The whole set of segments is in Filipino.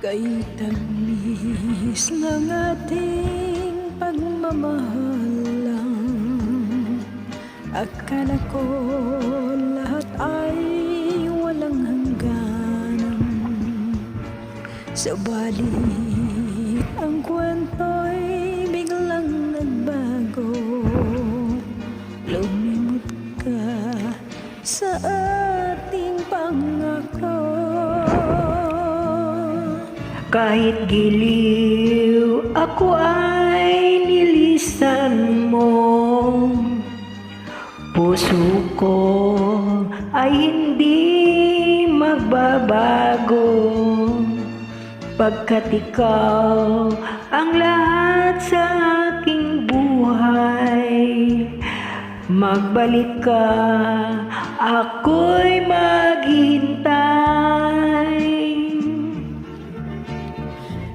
Kay tamis ng ating pagmamahalan, akala ko lahat ay walang hangganan. Subalit ang kwento'y biglang nagbago. Lumimot ka sa ating pangako. Kahit giliw ako ay nilisan mo, puso ko ay hindi magbabago, pagkat ikaw ang lahat sa aking buhay. Magbalik ka, ako'y maghintay.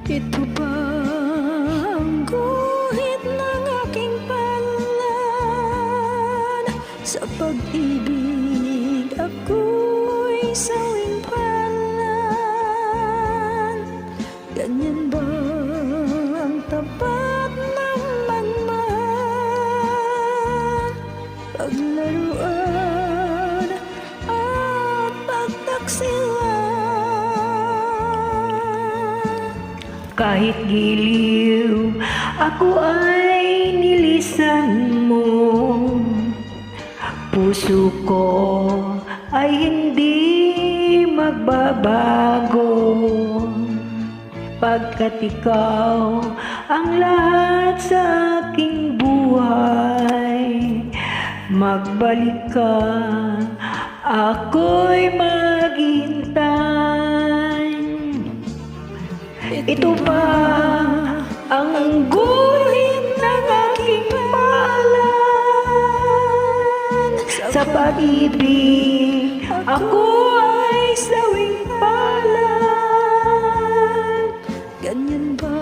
Ito ba ang guhit ng aking palad? Sa pag-ibig ako'y sawing palad. Ganyan ba ang tapat ng magmahal? Paglaruan at pagtaksilan. Kahit giliw ako ay nilisan mo, puso ko ay hindi magbabago, pagkat ikaw ang lahat sa aking buhay. Magbalik ka, ako'y maghintay. Ito ba ang guhit ng aking palad? Sa pag-ibig ako ay sawing palad. Ganyan ba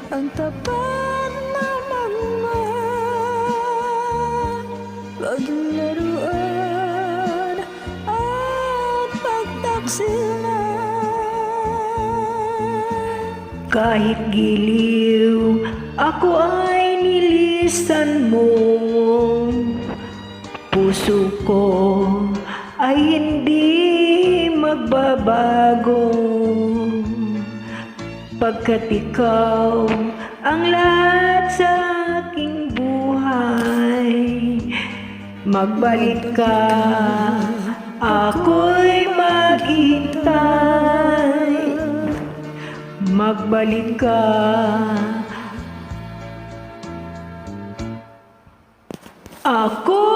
ang tapat na magmahal? Paglaruan at pagtaksilan. Kahit giliw ako ay nilisan mo, puso ko ay hindi magbabago, pagkat ikaw ang lahat sa aking buhay. Magbalik ka, ako'y maghintay. Magbalik ka, ako